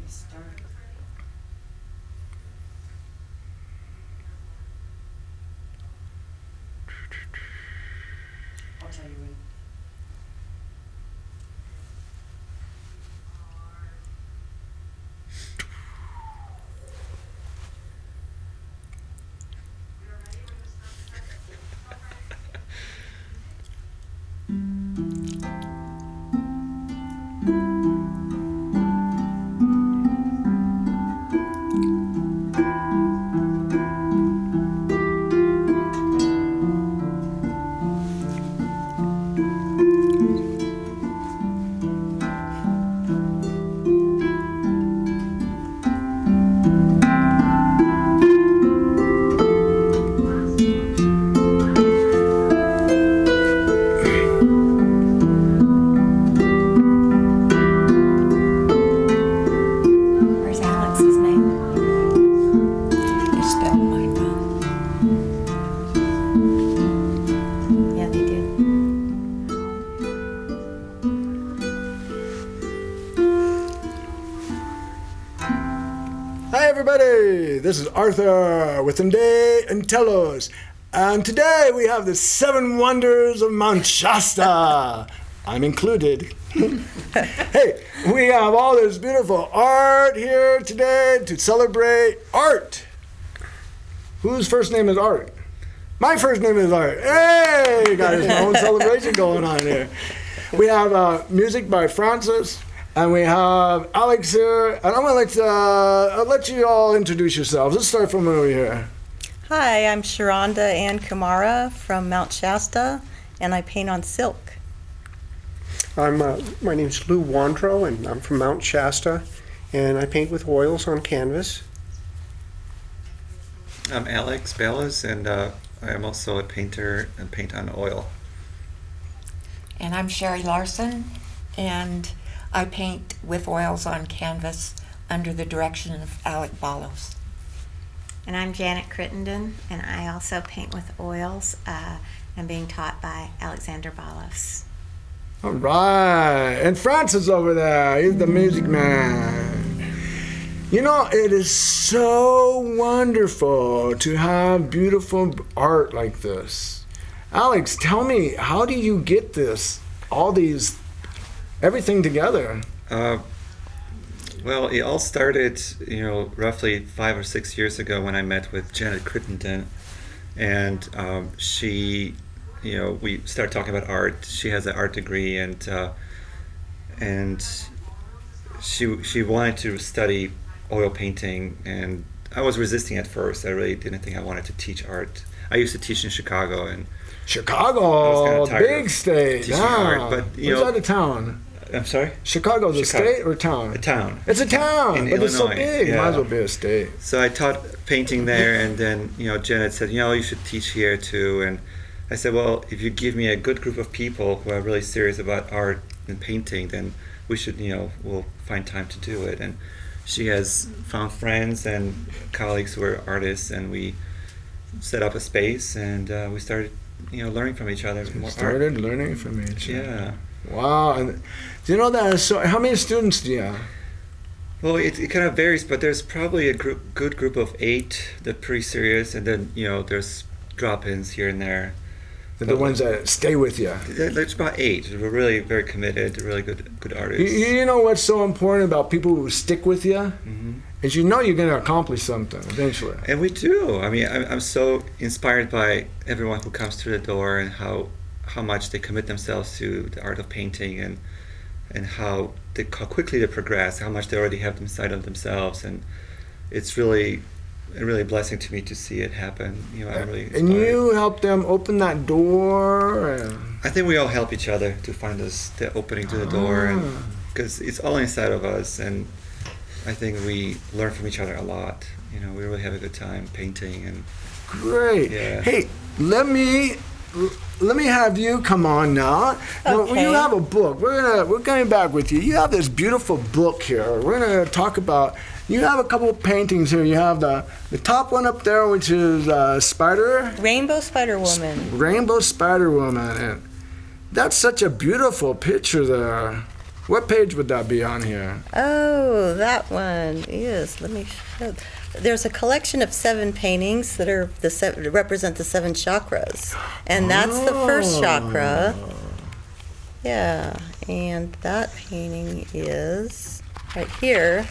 Start. I'll tell you when. Where's Alex's name? They spelled mine wrong. Yeah, they did. Hi everybody, this is Arthur with Aday and Telos, and today we have the 7 wonders of Mount Shasta. I'm included. Hey, we have all this beautiful art here today to celebrate art. Whose first name is Art? My first name is Art. Hey, got his own celebration going on here. We have music by Francis. And we have Alex here, and I'm going to let you all introduce yourselves. Let's start from over here. Hi, I'm Sharonda Ann Kamara from Mount Shasta, and I paint on silk. My name's Lou Wandrow, and I'm from Mount Shasta, and I paint with oils on canvas. I'm Alex Bellas, and I am also a painter and paint on oil. And I'm Sherry Larson, and I paint with oils on canvas under the direction of Alec Ballos. And I'm Janet Crittenden, and I also paint with oils. I'm being taught by Alexander Ballos. All right. And Francis over there, he's the music man. You know, it is so wonderful to have beautiful art like this. Alex, tell me, how do you get this, all these, everything together? Well, it all started, roughly 5 or 6 years ago when I met with Janet Crittenden, and we started talking about art. She has an art degree, and she wanted to study oil painting, and I was resisting at first. I really didn't think I wanted to teach art. I used to teach in Chicago, and Chicago, big state. Teaching art, but where's that a town? I'm sorry? Chicago's a state or town? A town. It's a town, in but Illinois. It's so big. Yeah. Might as well be a state. So I taught painting there, and then Janet said, you should teach here too. And I said, well, if you give me a good group of people who are really serious about art and painting, then we should, we'll find time to do it. And she has found friends and colleagues who are artists, and we set up a space, and we started, learning from each other. Learning from each other. Yeah. Wow. And do you know that? So, how many students do you have? Well, it kind of varies, but there's probably a good group of 8 that are pretty serious, and then there's drop-ins here and there. They're the ones that stay with you. There's about 8. We're really very committed, really good artists. You know what's so important about people who stick with you? Mm-hmm. Is you're going to accomplish something eventually. And we do. I mean, I'm so inspired by everyone who comes through the door, and how much they commit themselves to the art of painting, and how quickly they progress, how much they already have inside of themselves, and it's really a blessing to me to see it happen. I'm really inspired. And you help them open that door? I think we all help each other to find the opening to the door, and because it's all inside of us, and I think we learn from each other a lot. We really have a good time painting. And great. Yeah. Hey, let me have you come on now. Now, Okay. you have a book. We're going back with you. You have this beautiful book here. We're gonna talk about. You have a couple of paintings here. You have the top one up there, which is Spider. Rainbow Spider Woman. Rainbow Spider Woman. And that's such a beautiful picture there. What page would that be on here? Oh, that one is. Let me show. There's a collection of 7 paintings that are represent the 7 chakras, and that's the first chakra. Yeah, and that painting is right here.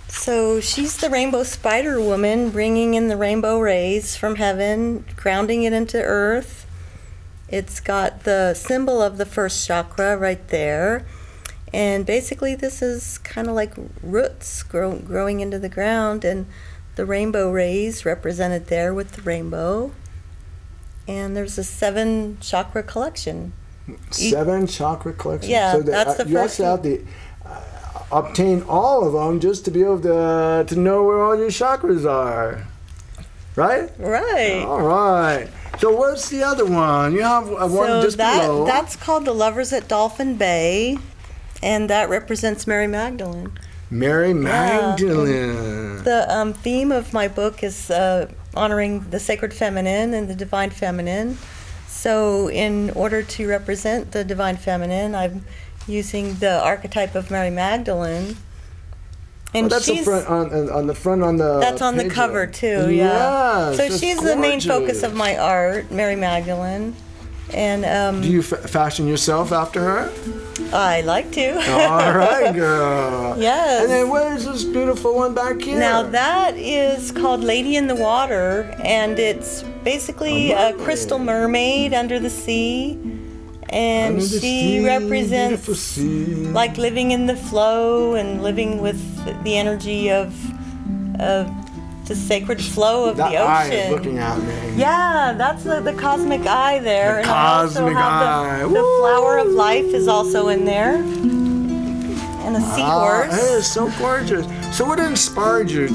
So she's the rainbow spider woman, bringing in the rainbow rays from heaven, grounding it into earth. It's got the symbol of the first chakra right there. And basically this is kind of like roots growing into the ground, and the rainbow rays represented there with the rainbow. And there's a 7 chakra collection. 7 chakra collection? Yeah, so that's the you first have to obtain all of them just to be able to know where all your chakras are. Right? Right. All right. So what's the other one? You have one So just below. that's called the Lovers at Dolphin Bay, and that represents Mary Magdalene. Mary Magdalene. The theme of my book is honoring the sacred feminine and the divine feminine. So in order to represent the divine feminine, I'm using the archetype of Mary Magdalene. And that's she's on the front on the that's on the page cover there. too, yeah. Yes, So that's she's the main focus gorgeous. of my art, Mary Magdalene. And Do you fashion yourself after her? I like to. All right, girl. Yes. And then where's this beautiful one back here? Now that is called Lady in the Water, and it's basically a crystal mermaid under the sea, and Under the she sea, beautiful represents sea. like living in the flow and living with the energy of the sacred flow of that the eye ocean. is looking at me. Yeah, that's the cosmic eye there. The and I also cosmic eye. have the flower of life is also in there, and a seahorse. It is so gorgeous. So what inspired you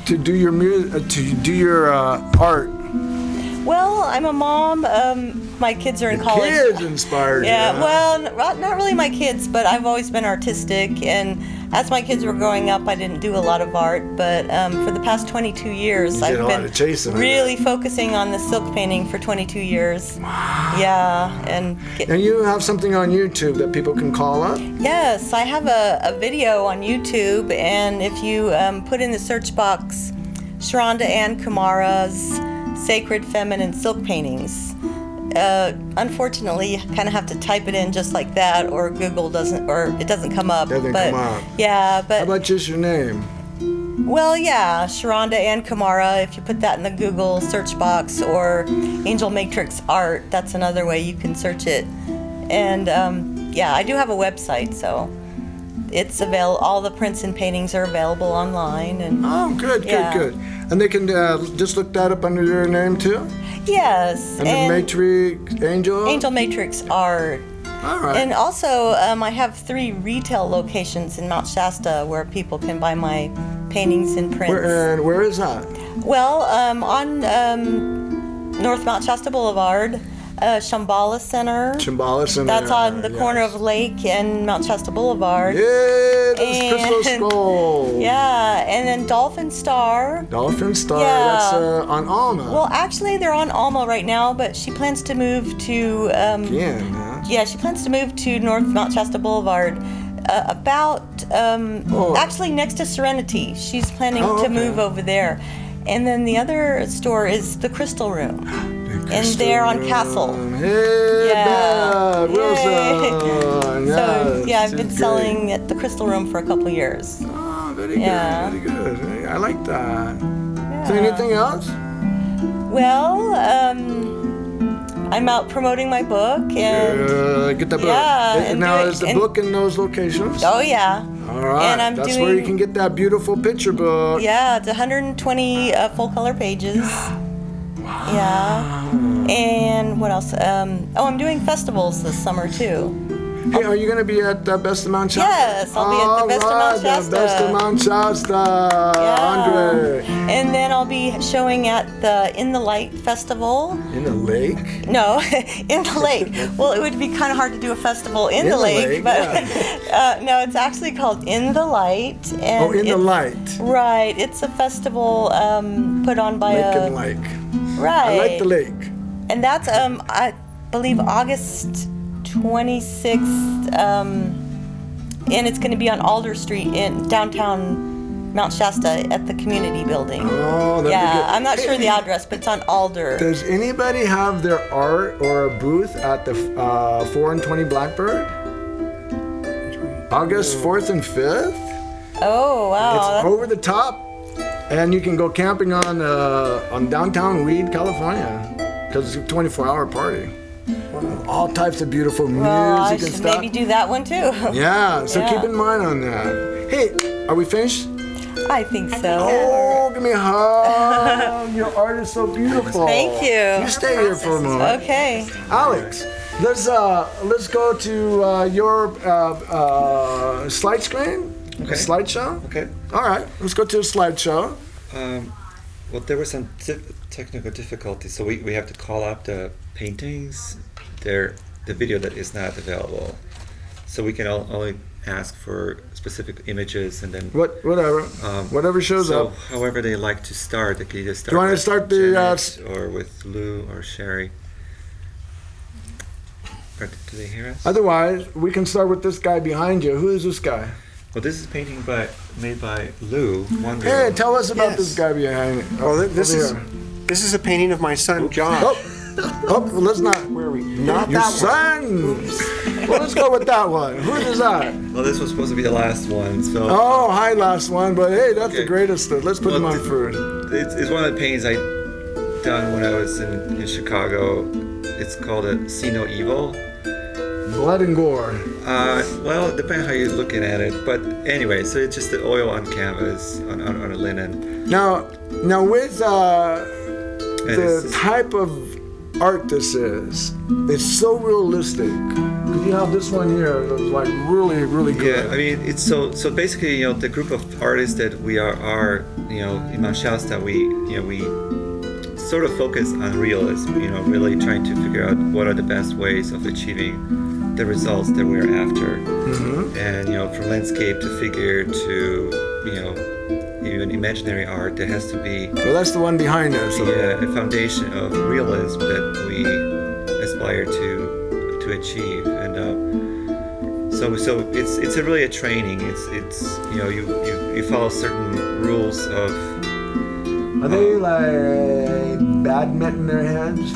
to do your art? Well, I'm a mom. My kids are in college. Kids inspired Yeah, you. well, not really my kids, but I've always been artistic. And as my kids were growing up, I didn't do a lot of art. But for the past 22 years, You did I've a lot been of chasing, I really focusing on the silk painting for 22 years. Wow. Yeah, and And you have something on YouTube that people can call up? yes, I have a video on YouTube, and if you put in the search box, Sharonda Ann Kumara's Sacred Feminine Silk Paintings. Unfortunately, you kind of have to type it in just like that, or Google doesn't, or it doesn't come up. Doesn't but, come up. Yeah, How but about just your name? well, yeah, Sharonda Ann Kumara. If you put that in the Google search box, or Angel Matrix Art, that's another way you can search it. And yeah, I do have a website, so it's available. All the prints and paintings are available online, and Oh, good, Yeah. good. And they can just look that up under your name too? yes, And the Matrix Angel? Angel Matrix Art. All right. And also, I have 3 retail locations in Mount Shasta where people can buy my paintings and prints. Where is that? Well, on North Mount Shasta Boulevard, Shambhala Center. Shambhala Center. That's on the corner yes. of Lake and Mount Shasta Boulevard. Yeah, that's And- Crystal Skull. Yeah, and then Dolphin Star. Dolphin Star, Yeah. that's on Alma. Well, actually, they're on Alma right now, but she plans to move to. Again, huh? Yeah, she plans to move to North Mount Shasta Boulevard. Actually next to Serenity. She's planning Oh, to okay. move over there. And then the other store is the Crystal Room. And they're on Castle. Hey, Yeah. Dad, Wilson. So yeah, I've this been is selling at the Crystal Room for a couple years. great. Oh, very Yeah. good, very good. Hey, I like that. Yeah. So anything else? Well, I'm out promoting my book and Get the book. yeah, and now, do it- is the and- book in those locations? oh yeah. All right. and I'm That's where you doing- can get that beautiful picture book. Yeah, it's 120 full color pages. Yeah. And what else? I'm doing festivals this summer too. Hey, are you going to be at the Best of Mount Shasta? Yes, I'll be at the Best of Mount All right, Shasta. The Best of Mount Shasta. Yeah. Andre. And then I'll be showing at the In the Light Festival. In a lake? No, in the lake. Well, it would be kind of hard to do a festival in the lake, but no, it's actually called In the Light. And Oh, In the it's- Light. Right, it's a festival put on by Lake a and lake. right. I like the lake. And that's I believe August 26th, and it's going to be on Alder Street in downtown Mount Shasta at the community building. Oh, that'd be Yeah, good. I'm not Hey, sure the address, but it's on Alder. Does anybody have their art or a booth at the 4 and 20 Blackbird? August 4th and 5th? Oh, wow. It's over the top, and you can go camping on downtown Weed, California, because it's a 24-hour party. All types of beautiful music Well, I and should stuff. maybe do that one too. Yeah, so Yeah. keep in mind on that. Hey, are we finished? I think so. Oh, give me a hug. Your art is so beautiful. Thank you. You stay here for a moment. Okay. Alex, let's go to your slide screen. Okay. Slideshow. Okay. All right, let's go to the slideshow. Well, there were some technical difficulties, so we have to call up the paintings. The video that is not available, so we can only ask for specific images and then. Whatever shows so up. however they like to start, they can either start. Do you want to with start the? Janet or with Lou or Sherry. Or do they hear us? Otherwise, we can start with this guy behind you. Who is this guy? Well, this is a painting made by Lou. Wonder. Hey, tell us about Yes. this guy behind you. Oh, this over is here. a painting of my son, John. Oh, let's not. Where are we? Not Your that one. son. Well, let's go with that one. Who is that? Well, this was supposed to be the last one, so. Oh, hi, last one. But hey, that's the Okay. greatest. Let's put him on first. It's one of the paintings I done when I was in Chicago. It's called a See No Evil. Blood and gore. Well, it depends how you're looking at it. But anyway, so it's just the oil on canvas, on a linen. Now with And the it's- type of art this is, it's so realistic. 'Cause you have this one here that's like really, really good. Yeah, I mean, it's so basically, the group of artists that we are in Mount Shasta, we sort of focus on realism, really trying to figure out what are the best ways of achieving the results that we're after. Mm-hmm. And, from landscape to figure to, even imaginary art, there has to be Well, that's the one behind us. a foundation of realism that we aspire to achieve. And so it's really a training. It's you follow certain rules of. Are they like badminton their heads?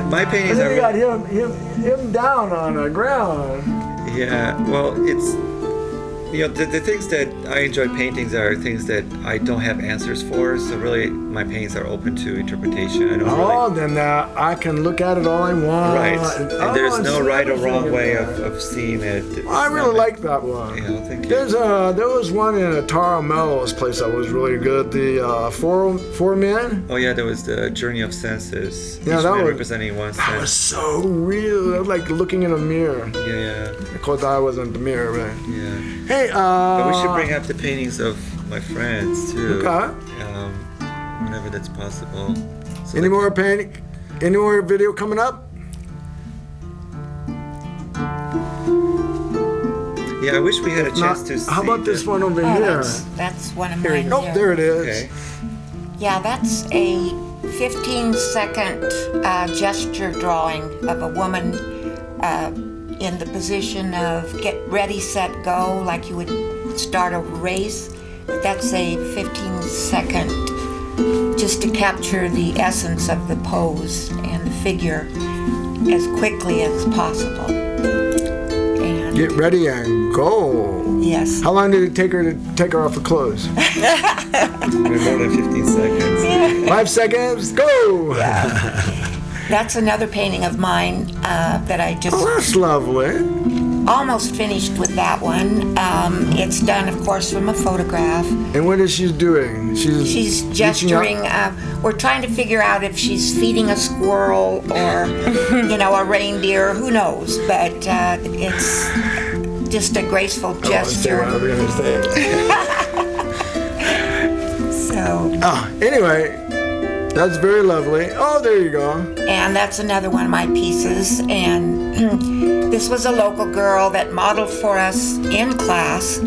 My paintings They are. got him down on the ground. Yeah, well, it's the things that I enjoy paintings are things that I don't have answers for. So really, my paintings are open to interpretation. I don't Oh, really. then I can look at it all I want. Right, and there's I no see right or everything wrong in way there. of seeing it. It's I really not- like that one. Thank you. There was one in Taro Mello's place that was really good. The four men. Oh yeah, there was the Journey of Senses. Yeah, each that man was- representing one That was sense. so real. That was like looking in a mirror. Yeah, Of course, I wasn't the mirror, man. yeah. Hey, But we should bring up the paintings of my friends too. Okay. Whenever that's possible. So Any more painting? Any more video coming up? Yeah, I wish we had a chance to see. How about this one over Oh, here? that's one of mine. Oh, there it is. Okay. Yeah, that's a 15-second gesture drawing of a woman in the position of get ready, set, go, like you would start a race. But that's a 15-second just to capture the essence of the pose and the figure as quickly as possible. And Get ready and go. yes. How long did it take her to take her off her clothes? More than 15 seconds. 5 seconds, go! That's another painting of mine that I just Oh, that's lovely. almost finished with that one. It's done, of course, from a photograph. And what is she doing? She's She's reaching out- gesturing. We're trying to figure out if she's feeding a squirrel or, a reindeer. Who knows? But it's just a graceful Oh, I see what I gesture. was gonna say. So, Anyway, that's very lovely. Oh, there you go. and that's another one of my pieces. And this was a local girl that modeled for us in class,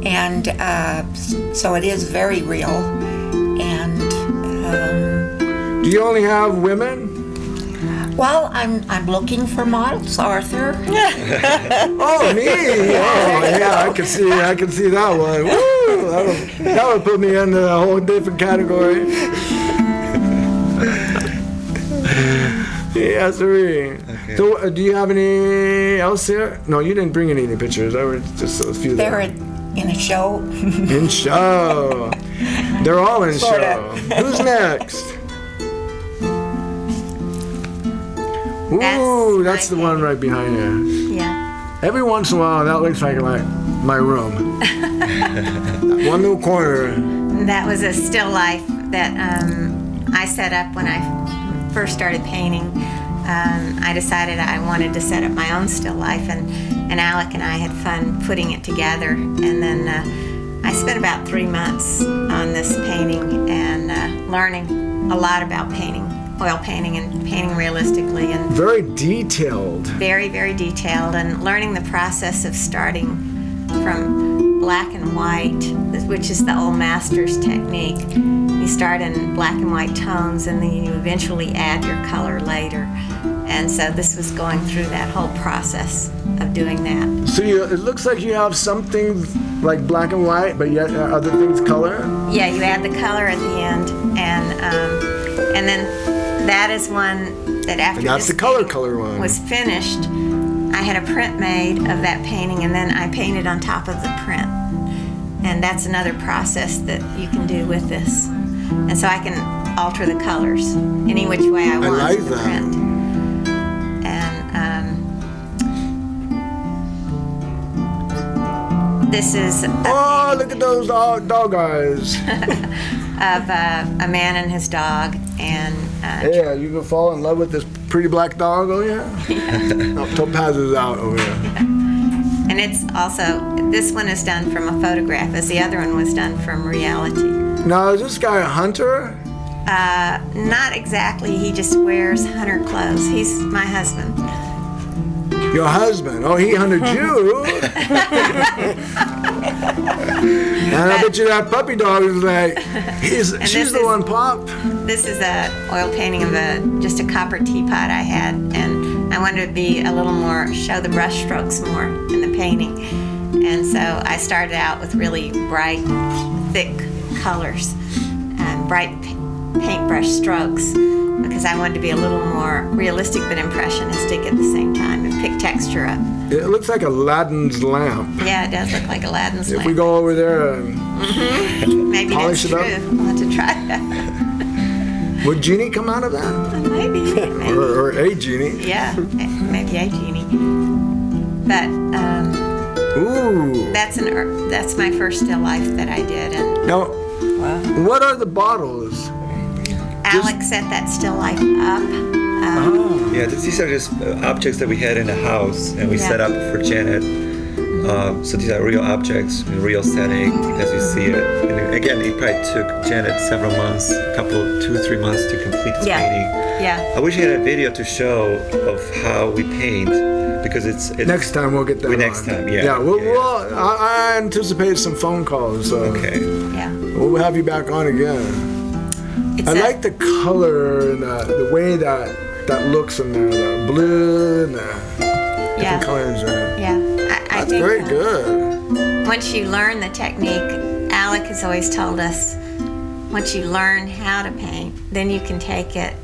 and so it is very real. And Do you only have women? Well, I'm looking for models, Arthur. Oh, me? Oh, yeah, I can see that one. Woo! That would put me in a whole different category. Yes, sir. Okay. So, do you have any else here? No, you didn't bring any pictures. There were just a few They're there. in a show. In show. They're all in Sorta. show. Who's next? Ooh, that's the one right behind you. Yeah. Every once in a while, that looks like my room. One little corner. That was a still life that I set up when I first started painting. I decided I wanted to set up my own still life, and Alec and I had fun putting it together. And then I spent about 3 months on this painting and learning a lot about painting, oil painting and painting realistically, and Very detailed. very, very detailed, and learning the process of starting from black and white, which is the old master's technique. You start in black and white tones, and then you eventually add your color later. And so this was going through that whole process of doing that. So it looks like you have something like black and white, but yet other things color. Yeah, you add the color at the end, and then that is one that after And that's this the color painting one. was finished, I had a print made of that painting, and then I painted on top of the print. And that's another process that you can do with this. And so I can alter the colors any which way I want like to the that. print. And this is a Oh, painting look at those dog eyes. of a man and his dog, and Yeah, you can fall in love with this pretty black dog. Oh yeah. Oh, Topaz is out over here. and it's also, this one is done from a photograph, as the other one was done from reality. Now, is this guy a hunter? Not exactly. He just wears hunter clothes. He's my husband. Your husband? Oh, he hunted you. And I bet you that puppy dog is like, she's this the is- one, Pop. This is a oil painting of just a copper teapot I had, and I wanted to be a little more, show the brush strokes more in the painting. And so I started out with really bright, thick colors and bright paintbrush strokes, because I wanted to be a little more realistic but impressionistic at the same time and pick texture up. It looks like Aladdin's lamp. Yeah, it does look like Aladdin's If lamp. we go over there, Maybe polish that's it up. true. We'll have to try that. would Genie come out of that? Maybe. Or a Genie? Yeah, maybe a genie. But Ooh. that's my first still life that I did, and Now, what are the bottles? Alex set that still life up. Yeah, these are just objects that we had in the house, and we Yeah. set up for Janet. So these are real objects in real setting, as you see it. And again, it probably took Janet several months, 2-3 months to complete this Yeah. painting. Yeah. I wish you had a video to show of how we paint, because it's Next time we'll get that Next on. time, yeah. Yeah, Yeah. I anticipate some phone calls, so okay. Yeah. we'll have you back on again. It's I like the color and the way that looks in there, the blue and the yeah. different colors. Yeah. I That's think very good. once you learn the technique, Alec has always told us, once you learn how to paint, then you can take it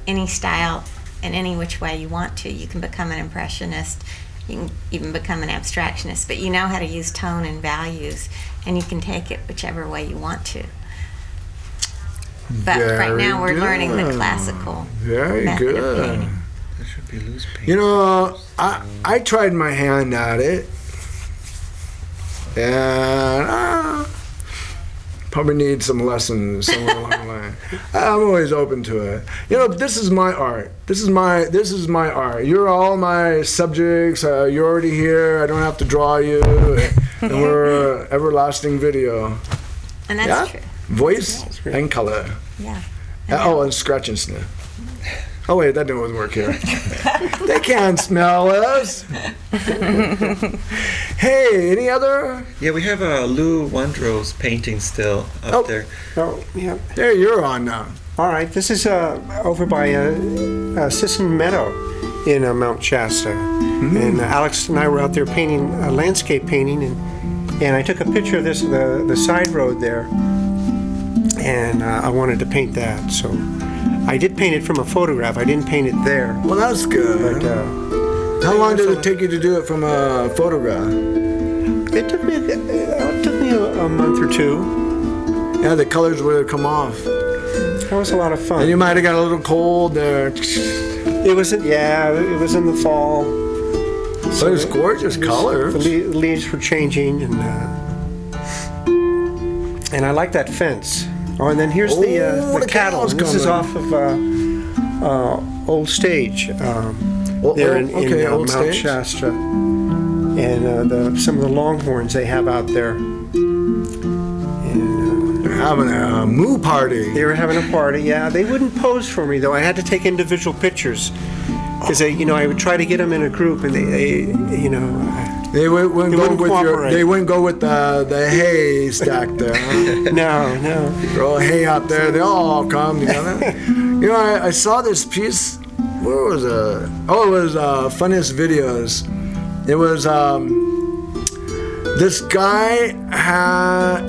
any style in any which way you want to. You can become an impressionist. You can even become an abstractionist, but you know how to use tone and values, and you can take it whichever way you want to. But right Very now we're learning the good. classical Very method of good. painting. There should be loose paint. You know, I tried my hand at it, and probably need some lessons somewhere along the line. I'm always open to it. You know, this is my art. This is my art. You're all my subjects. You're already here. I don't have to draw you, and we're everlasting video. And that's Yeah, true. voice and color. Yeah. Oh, and scratch and sniff. Oh wait, that didn't work here. They can't smell us. Hey, any other? Yeah, we have Lou Wondrow's painting still up there. Oh, yeah. There, you're on now. All right, this is over by Sisson Meadow in Mount Shasta. And Alex and I were out there painting, landscape painting, and I took a picture of this, the side road there, and I wanted to paint that. So I did paint it from a photograph. I didn't paint it there. Well, that's good. But how long did it take you to do it from a photograph? it took me a month or two. Yeah, the colors would have come off. That was a lot of fun. And you might have got a little cold there. It was in the fall. So it was gorgeous colors. The leaves were changing, and I like that fence. Oh, and then here's the the cattle. cows This is coming. off of Old Stage there in Old Mount Stage? Shasta, and some of the longhorns they have out there. And They're having a moo party. they were having a party. Yeah, they wouldn't pose for me though. I had to take individual pictures because I would try to get them in a group, and they They wouldn't go wouldn't with cooperate. They wouldn't go with the hay stack there. Huh? no. Throw hay out there. They all come together. I saw this piece. Where was it? Oh, it was Funniest Videos. It was this guy had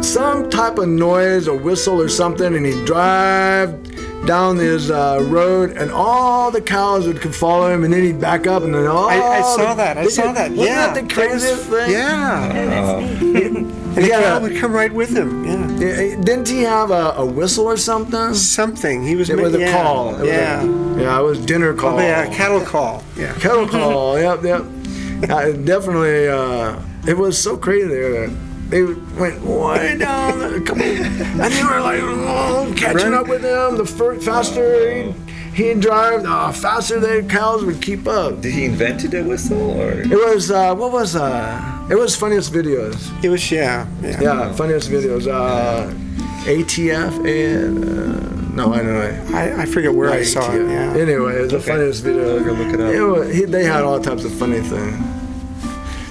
some type of noise, a whistle or something, and he'd drive down this road, and all the cows would come follow him, and then he'd back up, and then I saw that. Wasn't Yeah, that the craziest thing? Yeah. And the Yeah. cow would come right with him. Yeah. Didn't he have a whistle or something? Something. He was It was a yeah. call. It was Yeah. it was dinner call. Oh, yeah, cattle call. Yeah. Kettle call. Yep. Definitely. It was so crazy. They went way down, and they were like catching up with him. The faster he'd drive, the faster the cows would keep up. Did he invented a whistle, or? It was what was it was Funniest Videos. It was yeah. Yeah, Funniest Videos. ATF and no, I don't know. I forget where I saw it. Yeah. Anyway, it was the funniest video. I'll go look it up. They had all types of funny things.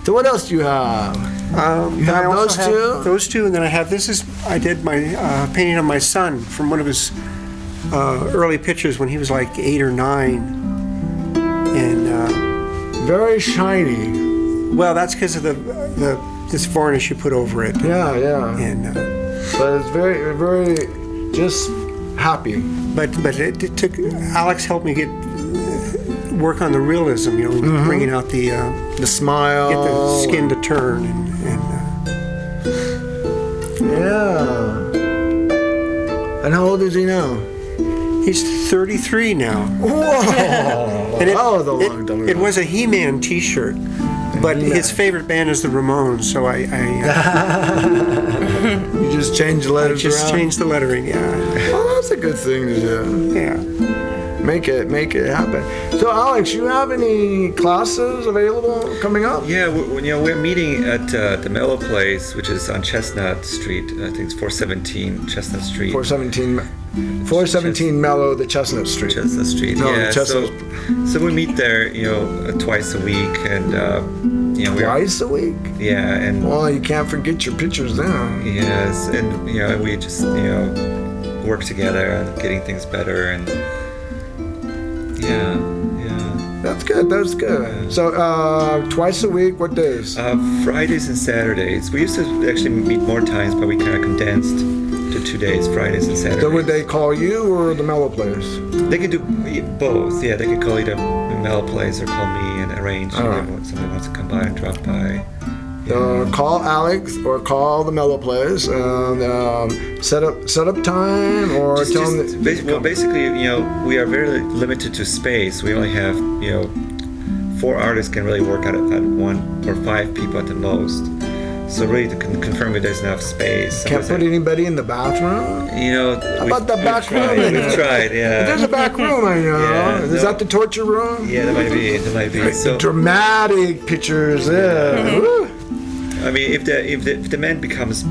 So what else do you have? You have I also those two? Those two, and then I did my painting of my son from one of his early pictures when he was like 8 or 9, and Very shiny. well, that's because of this varnish you put over it. Yeah. And But it's very, very just happy. but it took Alex helped me work on the realism, bringing out the The smile. get the skin to turn and Yeah. And how old is he now? he's 33 now. Whoa! And that was a long time it ago. was a He-Man T-shirt, but his favorite band is the Ramones, so I You just change the letters just around. changed the lettering. Yeah, Oh, that's a good thing to do. yeah. Make it happen. So, Alex, you have any classes available coming up? Yeah, we're meeting at the Mellow Place, which is on Chestnut Street. I think it's 417 Chestnut Street. 417 Mellow, the Chestnut Street. Chestnut Street. No, yeah. Chestnut. So we meet there, twice a week, and we're Twice a week? yeah, and Well, you can't forget your pictures then. yes, and we just work together on getting things better, and yeah. That's good. So, twice a week, what days? Fridays and Saturdays. We used to actually meet more times, but we kind of condensed to 2 days, Fridays and Saturdays. So, would they call you or the Mellow Place? They can do both. Yeah, they can call either Mellow Place or call me and arrange. All right. If somebody wants to come by and drop by. Call Alex or call the Mellow Place and set up time or tell them that. Basically, we are very limited to space. We only have, 4 artists can really work at 1 or 5 people at the most. So really to confirm if there's enough space. Can't put anybody in the bathroom? How about the back room? We've tried, yeah. There's a back room, I know. Yeah, Is no. that the torture room? Yeah, that might be. The dramatic pictures, yeah. Woo. I mean, if the demand becomes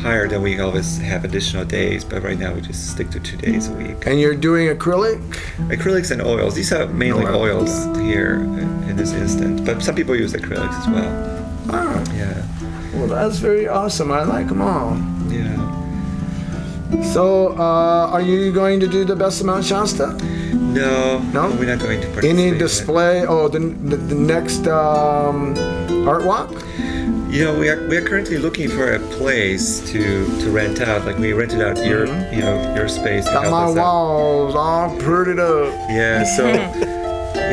higher, then we always have additional days. But right now we just stick to 2 days a week. And you're doing acrylic? Acrylics and oils. These are mainly oils here in this instant. But some people use acrylics as well. Ah, Yeah. well, that's very awesome. I like them all. Yeah. So, are you going to do the Best of Mount Shasta? No. No? We're not going to participate. Any in it. display? Oh, the next art walk? We are currently looking for a place to rent out. Like we rented out your space. to Got help my us out. walls all pretted up. Yeah. So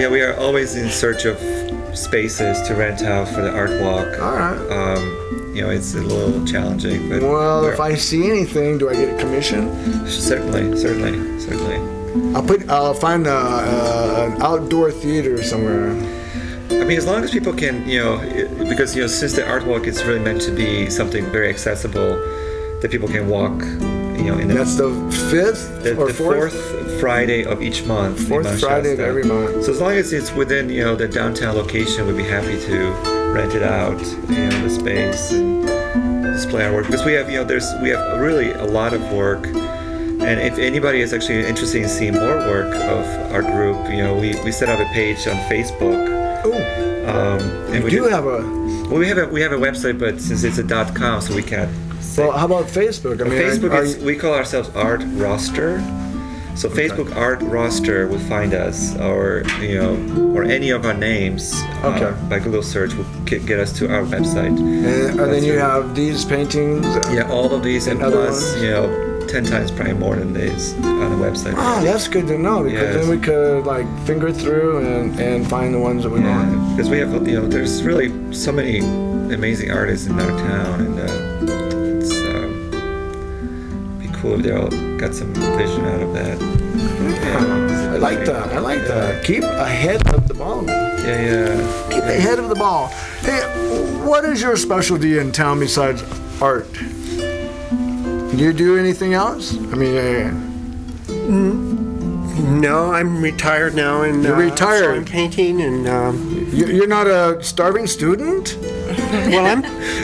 we are always in search of spaces to rent out for the art walk. All right. It's a little challenging, but Well, if I see anything, do I get a commission? certainly. I'll find an outdoor theater somewhere. I mean, as long as people can, because since the art walk is really meant to be something very accessible, that people can walk, in That's the 5th the or 4th? fourth Friday of each month. in 4th Mount Friday of Shasta. every month. So as long as it's within, the downtown location, we'd be happy to rent it out, the space and display our work. Because we have, we have really a lot of work. And if anybody is actually interested in seeing more work of our group, we set up a page on Facebook. Oh, And you do have a... Well, we have a website, but since it's a .com, so we can't. Well, how about Facebook? I mean, Facebook are is, you- we call ourselves Art Roster. So Facebook Art Roster will find us, or or any of our names by Google search will get us to our website. and then you have these paintings. Yeah, all of these and other plus, ones? 10 times probably more than these on the website. Ah, that's good to know because Yes. then we could like finger through and find the ones that we Yeah, want. because we have there's really so many amazing artists in our town, and it's be cool if they all got some vision out of that. I like that. I like that. Keep ahead of the ball. Yeah. Keep ahead of the ball. Hey, what is your specialty in town besides art? Do you do anything else? I mean, No, I'm retired now, and You're retired. so I'm painting, and you're not a starving student?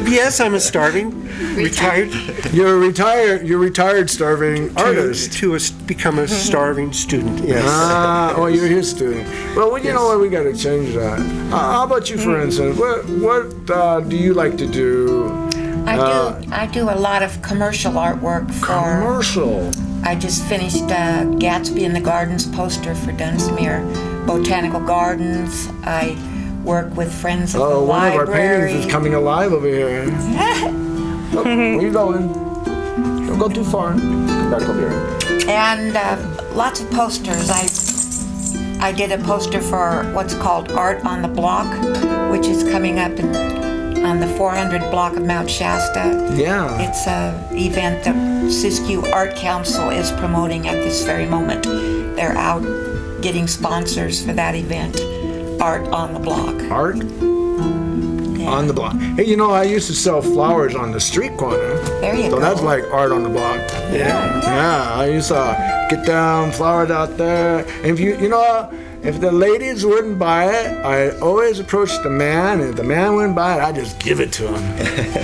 yes, I'm a starving retired You're a retired starving artist. to become a starving student. Yes. Ah, oh, you're his student. Well, you know what? We got to change that. How about you, for instance? What do you like to do? I do a lot of commercial artwork for. Commercial. I just finished Gatsby in the Gardens poster for Dunsmuir Botanical Gardens. I work with Friends of the Oh, one of our Library. paintings is coming alive over here. Oh, where you going? Don't go too far. Come back over here. And lots of posters. I did a poster for what's called Art on the Block, which is coming up on the 400 block of Mount Shasta. Yeah. It's an event that Siskiyou Art Council is promoting at this very moment. They're out getting sponsors for that event, Art on the Block. Art on the block. Hey, I used to sell flowers on the street corner. There you So go. that's like art on the block. Yeah, I used to get down flowers out there. And if the ladies wouldn't buy it, I always approached the man, and if the man wouldn't buy it, I just give it to him.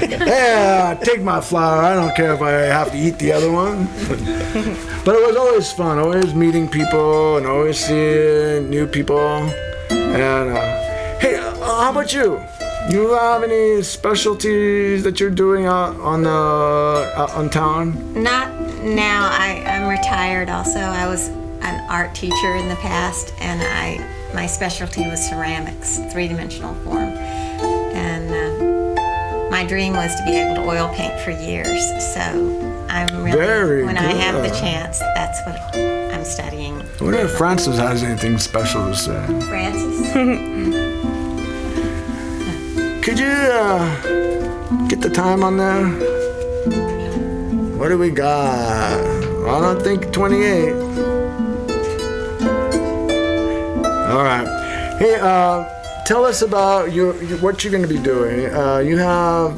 Yeah, take my flower. I don't care if I have to eat the other one. But it was always fun, always meeting people and always seeing new people. And hey, how about you? You have any specialties that you're doing out on town? Not now. I'm retired also. I was an art teacher in the past, and my specialty was ceramics, three-dimensional form. And my dream was to be able to oil paint for years. So I'm really, Very when I have the good. chance, that's what I'm studying. I wonder if Francis has anything special to say. Francis? Could you get the time on there? What do we got? I don't think 28. All right. Hey, tell us about what you're going to be doing. You have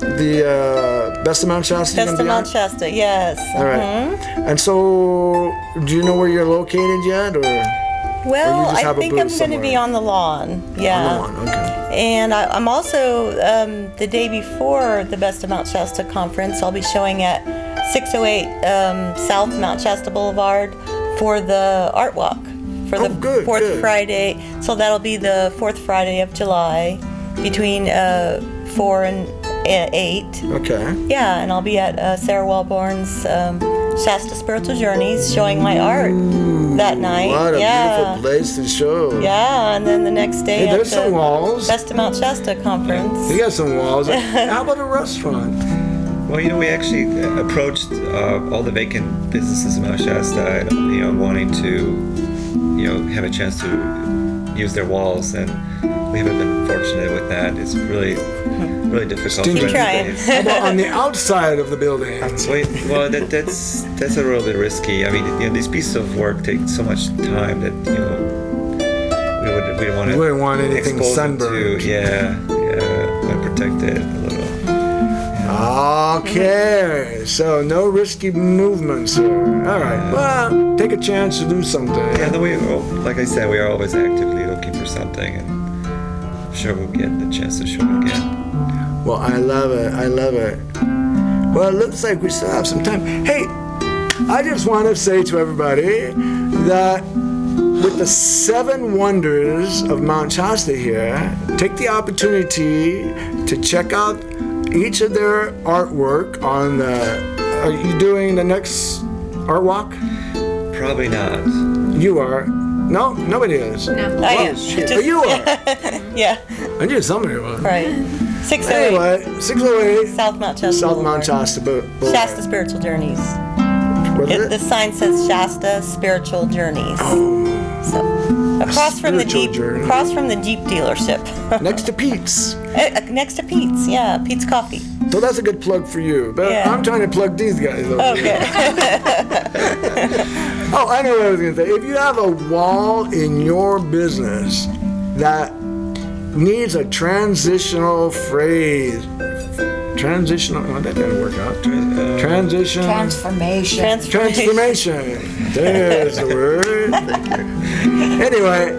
the Best of Mount Shasta. Best of Mount Shasta, yes. All right. And so, do you know where you're located yet, or? Well, just I have a think booth I'm going to be somewhere? on the lawn. Yeah. On the lawn, okay. And I'm also, the day before the Best of Mount Shasta conference, I'll be showing at 608 South Mount Shasta Boulevard for the Art Walk for the good, fourth good. Friday. So that'll be the fourth Friday of July between 4 and 8. Okay. Yeah, and I'll be at Sarah Wellborn's Shasta Spiritual Journeys showing my art that night. What a yeah. beautiful place to show. Yeah, and then the next day Hey, at there's some the walls. Best of Mount Shasta conference. You got some walls. How about a restaurant? Well, we actually approached all the vacant businesses in Mount Shasta, wanting to, have a chance to use their walls, and we haven't been fortunate with that. It's really difficult. Keep trying. How about on the outside of the building? Well, that's a little bit risky. I mean, these pieces of work take so much time that we don't want to. You wouldn't want anything expose them sunburned. want to protect it a little. Okay, so no risky movements here. All right, well, take a chance to do something. Yeah, like I said, we are always actively looking for something, and I'm sure we'll get the chance to show it again. Well, I love it. I love it. Well, it looks like we still have some time. Hey, I just want to say to everybody that with the 7 wonders of Mount Shasta here, take the opportunity to check out each of their artwork on the... Are you doing the next art walk? Probably not. You are. No, nobody is. No. I am. But you are. Yeah, I knew somebody was. right. 608 Anyway, 608 South Mount Shasta South Boulevard. Mount Shasta Boulevard. Shasta Spiritual Journeys. What is The it? sign says Shasta Spiritual Journeys. So across from the Spiritual Jeep, journey. across from the Jeep dealership. Next to Pete's. Next to Pete's. Yeah, Pete's Coffee. So that's a good plug for you. But Yeah. I'm trying to plug these guys over Okay. Oh, I know what I was going to say. If you have a wall in your business that needs a transitional phrase, oh, that didn't work out. Transition. Transformation. Transformation. There's the word. Anyway,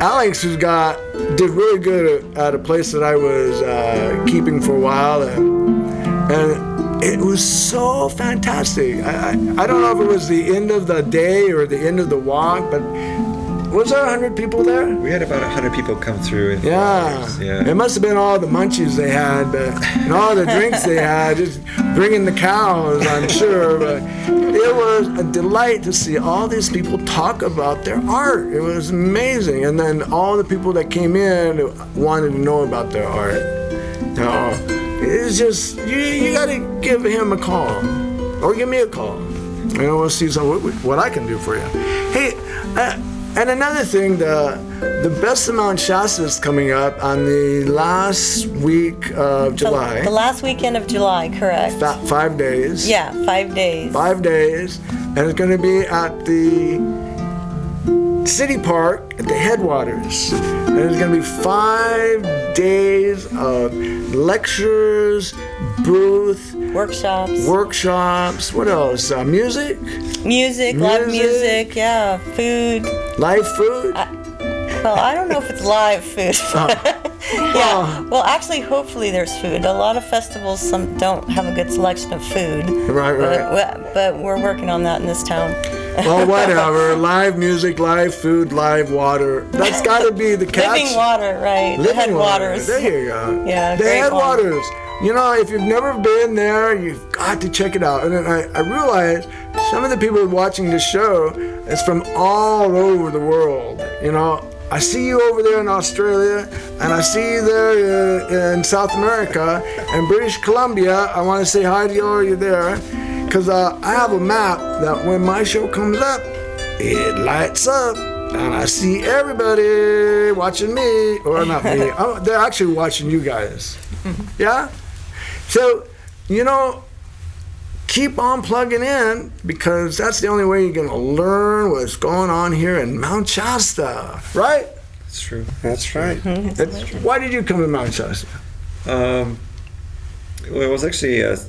Alex did really good at a place that I was keeping for a while, and it was so fantastic. I don't know if it was the end of the day or the end of the walk, but was there 100 people there? We had about 100 people come through in 4 Yeah. hours. Yeah. It must have been all the munchies they had, and all the drinks they had, just bringing the cows, I'm sure. But it was a delight to see all these people talk about their art. It was amazing. And then all the people that came in wanted to know about their art. It's just, you got to give him a call, or give me a call. We'll see what I can do for you. Hey, and another thing, the Best of Mount Shasta is coming up on the last week of July. The last weekend of July, correct. 5 days. Yeah, 5 days. 5 days. And it's going to be at the City Park at the headwaters. And it's going to be 5 days of lectures, booth, workshops. What else? Music? Live music, yeah, food. Live food? Well, I don't know if it's live food. Yeah. Well, actually, hopefully there's food. A lot of festivals don't have a good selection of food. Right. But we're working on that in this town. Well, whatever. Live music, live food, live water. That's got to be the catch. Living water, right? The Living water. headwaters. There you go. Yeah, the great headwaters. If you've never been there, you've got to check it out. And then I realized some of the people watching this show is from all over the world. I see you over there in Australia, and I see you there in South America and British Columbia. I want to say hi to you all you there, because I have a map that when my show comes up, it lights up, and I see everybody watching me, or not me. They're actually watching you guys. Yeah? So, keep on plugging in, because that's the only way you're going to learn what's going on here in Mount Shasta, right? That's true. That's right. Why did you come to Mount Shasta? Well, it was actually, it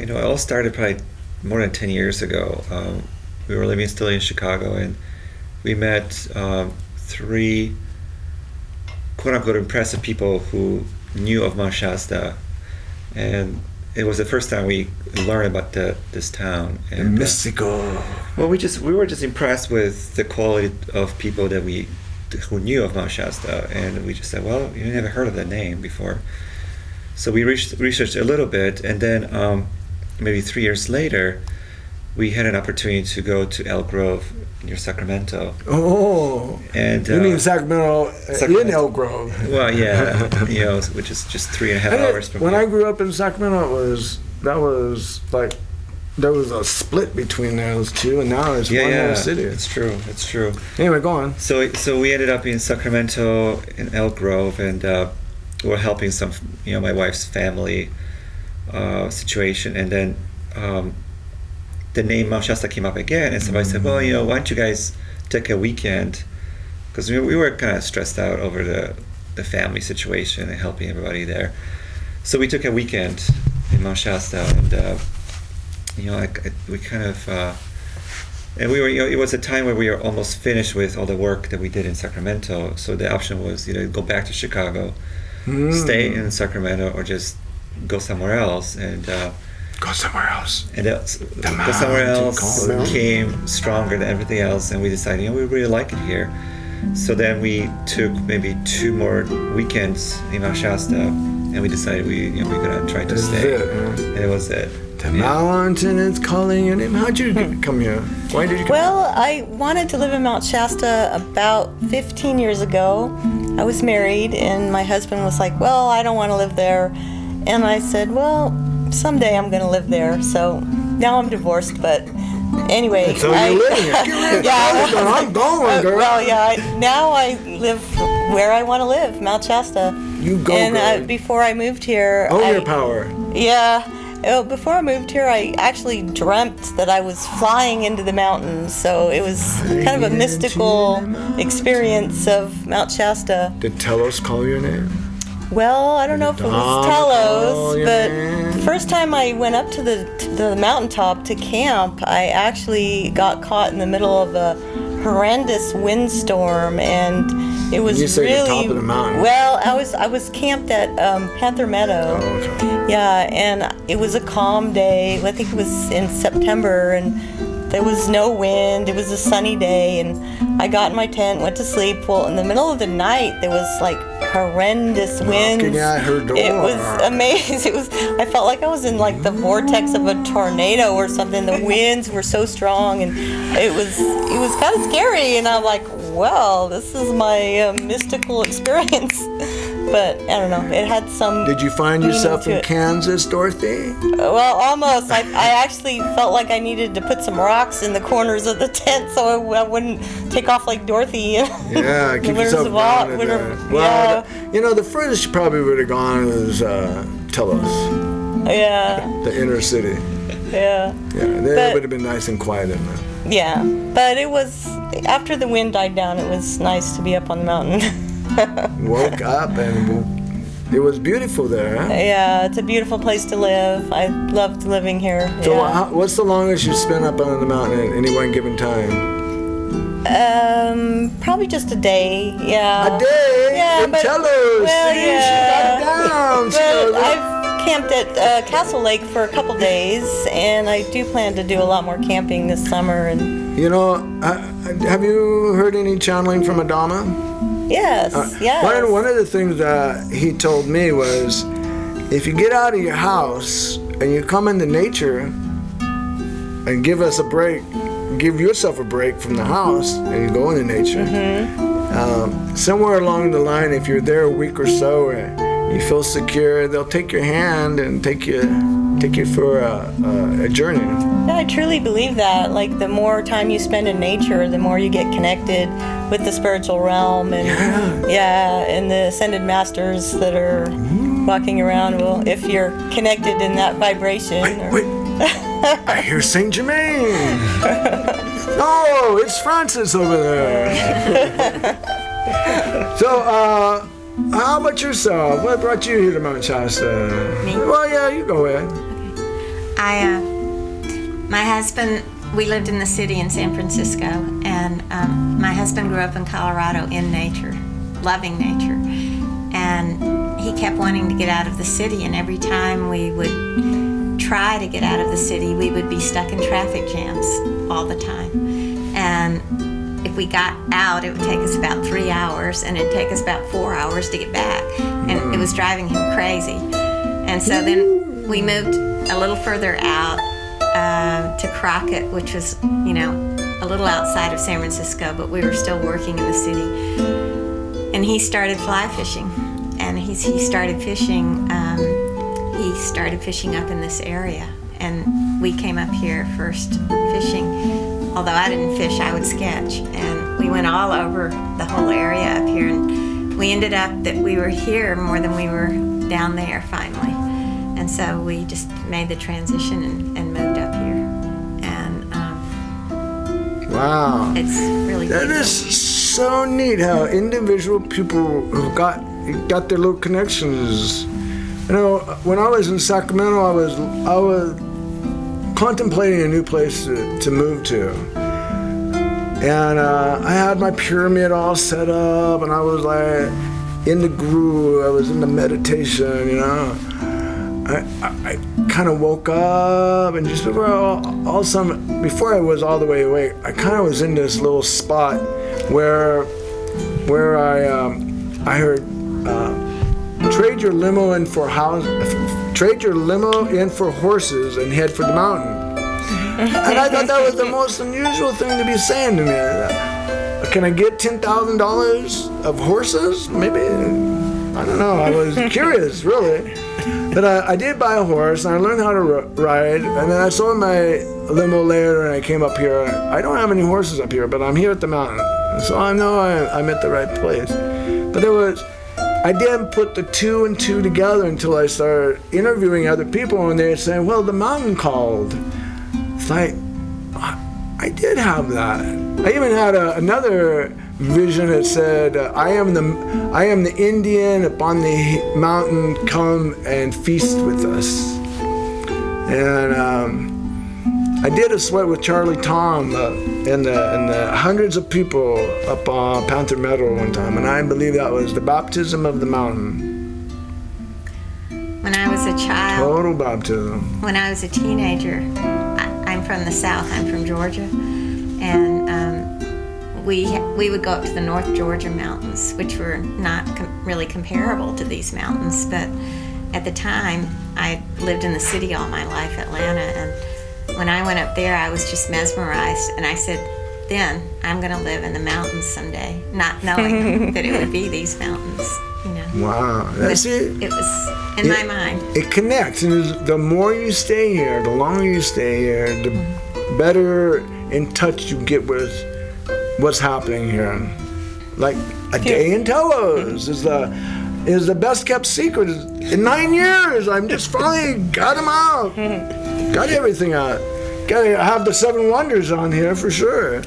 all started probably more than 10 years ago. We were living still in Chicago, and we met 3 quote-unquote impressive people who knew of Mount Shasta, and it was the first time we learned about this town. And Mystical. well, we were just impressed with the quality of people who knew of Mount Shasta, and we just said, well, you never heard of that name before. So we researched a little bit, and then maybe 3 years later, we had an opportunity to go to Elk Grove near Sacramento. Oh, And you mean Sacramento, in Elk Grove? Well, yeah, which is just 3.5 hours from When here. I grew up in Sacramento, that was like there was a split between those two, and now it's one whole city. It's true. Anyway, go on. So we ended up in Sacramento in Elk Grove, and we were helping some, my wife's family situation, and then the name Mount Shasta came up again, and somebody said, well, why don't you guys take a weekend? Because we were kind of stressed out over the family situation and helping everybody there. So we took a weekend in Mount Shasta, and we kind of, and we were, it was a time where we were almost finished with all the work that we did in Sacramento. So the option was either go back to Chicago, stay in Sacramento, or just go somewhere else. And Go somewhere else. And go somewhere else came stronger than everything else, and we decided, we really like it here. So then we took maybe 2 more weekends in Mount Shasta, and we decided we're gonna try to stay. And it was it. The mountain is calling your name. How'd you come here? Why did you come? Well, I wanted to live in Mount Shasta about 15 years ago. I was married, and my husband was like, well, I don't want to live there. And I said, well, someday I'm going to live there. So now I'm divorced, but anyway. So you're living here. Yeah. I'm going, girl. Well, yeah. Now I live where I want to live, Mount Shasta. You go, And girl. before I moved here, Own your power. Yeah. Before I moved here, I actually dreamt that I was flying into the mountains. So it was kind of a mystical experience of Mount Shasta. Did Telos call your name? Well, I don't know if it was Oh, Telos, but yeah. the first time I went up to the mountaintop to camp, I actually got caught in the middle of a horrendous windstorm, and it was You say the really top of the mountain. well. I was camped at Panther Meadow. Oh, okay. Yeah, and it was a calm day. I think it was in September, and there was no wind. It was a sunny day, and I got in my tent, went to sleep. Well, in the middle of the night, there was like horrendous winds. Knocking at her door. It was amazing. I felt like I was in like the vortex of a tornado or something. The winds were so strong, and it was kind of scary. And I'm like, well, this is my mystical experience. But I don't know. It had some. Did you find meaning yourself to in it. Kansas, Dorothy? Well, almost. I actually felt like I needed to put some rocks in the corners of the tent so I wouldn't take off like Dorothy. Yeah, keep Where's yourself the vault? grounded Where- there. Well, yeah. the furthest you probably would have gone is Telos, Yeah, the inner city. yeah, Yeah, But- that would have been nice and quiet in there. yeah. But it was, after the wind died down, it was nice to be up on the mountain. Woke up and it was beautiful there, huh? Yeah, it's a beautiful place to live. I loved living here. So yeah. what's the longest you spent up on the mountain at any one given time? Probably just a day. Yeah. A day? Yeah, In but Telos. well, See, yeah. she got it down. She knows But it. I've camped at Castle Lake for a couple days, and I do plan to do a lot more camping this summer. And Have you heard any channeling from Adama? yes, yes. One of the things that he told me was, if you get out of your house and you come into nature and give us a break, give yourself a break from the house and you go into nature, somewhere along the line, if you're there a week or so and you feel secure, they'll take your hand and take you for a journey. Yeah, I truly believe that. Like, the more time you spend in nature, the more you get connected with the spiritual realm, and and the ascended masters that are walking around. Well, if you're connected in that vibration. Wait. I hear Saint Germain. Oh, it's Francis over there. So, how about yourself? What brought you here to Mount Shasta? Me? Well, yeah, you go ahead. My husband, we lived in the city in San Francisco, and my husband grew up in Colorado in nature, loving nature. And he kept wanting to get out of the city, and every time we would try to get out of the city, we would be stuck in traffic jams all the time. And if we got out, it would take us about 3 hours, and it'd take us about 4 hours to get back. And it was driving him crazy. And so then we moved a little further out to Crockett, which was, you know, a little outside of San Francisco, but we were still working in the city. And he started fly fishing, and he started fishing. He started fishing up in this area, and we came up here first fishing. Although I didn't fish, I would sketch, and we went all over the whole area up here, and we ended up that we were here more than we were down there finally. And so we just made the transition and moved up here. And Wow. it's really That beautiful. is so neat how individual people have got their little connections. You know, when I was in Sacramento, I was contemplating a new place to move to. And I had my pyramid all set up, and I was like in the groove, I was in the meditation, you know. I kind of woke up, and just before before I was all the way awake, I kind of was in this little spot where I heard trade your limo in for horses and head for the mountain. And I thought that was the most unusual thing to be saying to me. Can I get $10,000 of horses? Maybe, I don't know. I was curious, really. But I did buy a horse, and I learned how to ride. And then I sold my limo later, and I came up here. I don't have any horses up here, but I'm here at the mountain. So I know I'm at the right place. But I didn't put the two and two together until I started interviewing other people, and they were saying, well, the mountain called. It's like, I did have that. I even had another vision that said, I am the Indian upon the mountain, come and feast with us. And I did a sweat with Charlie Tom and the hundreds of people up on Panther Meadow one time, and I believe that was the baptism of the mountain. When I was a child, Total baptism. when I was a teenager, I'm from the South, I'm from Georgia, and we would go up to the North Georgia mountains, which were not really comparable to these mountains, but at the time, I lived in the city all my life, Atlanta, and when I went up there, I was just mesmerized, and I said, then I'm going to live in the mountains someday, not knowing that it would be these mountains, you know. Wow, that's it. It was in my mind. It connects, and the more you stay here, the longer you stay here, the better in touch you get with what's happening here. Like a day in Telos is the best kept secret. In 9 years, I'm just finally got them out, got everything out. Gotta have the 7 wonders on here for sure.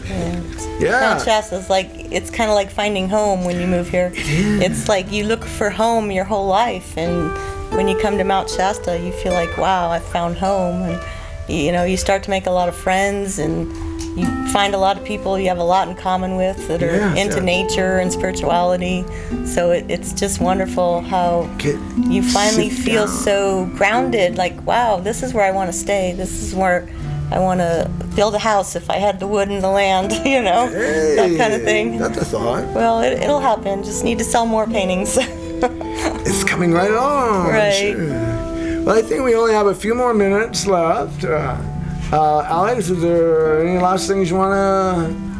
Yeah. Mount Shasta's it's kind of like finding home when you move here. It's like you look for home your whole life, and when you come to Mount Shasta, you feel like, wow, I found home. And you know, you start to make a lot of friends, and you find a lot of people you have a lot in common with that are into nature and spirituality. So it's just wonderful how you finally feel so grounded, like, wow, this is where I want to stay. This is where I want to build a house if I had the wood and the land, you know, that kind of thing. That's a thought. Well, it'll happen. Just need to sell more paintings. It's coming right along. Right. Sure. Well, I think we only have a few more minutes left. Alex, is there any last things you want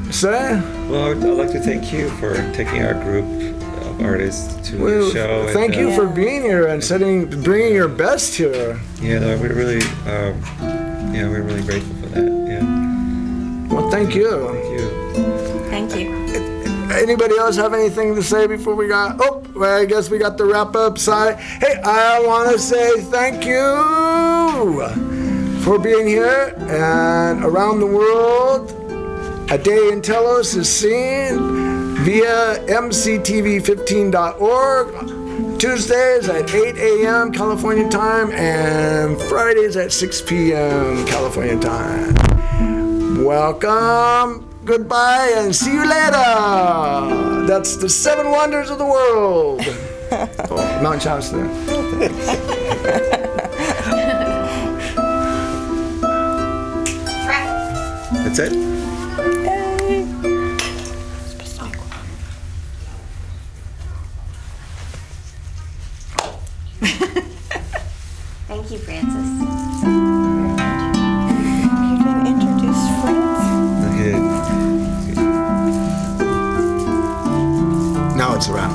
to say? Well, I'd like to thank you for taking our group of artists to the show. Thank you for being here and bringing your best here. Yeah, no, we're really grateful for that. Yeah. Well, thank you. Thank you. Anybody else have anything to say before we got? Oh, well, I guess we got the wrap up side. Hey, I want to say thank you for being here, and around the world, A Day in Telos is seen via mctv15.org. Tuesdays at 8 a.m. California time and Fridays at 6 p.m. California time. Welcome, goodbye, and see you later. That's the 7 wonders of the world. Oh, Mount Shasta. That's it? Thank you, Francis. You can introduce friends. Okay. Now it's a wrap.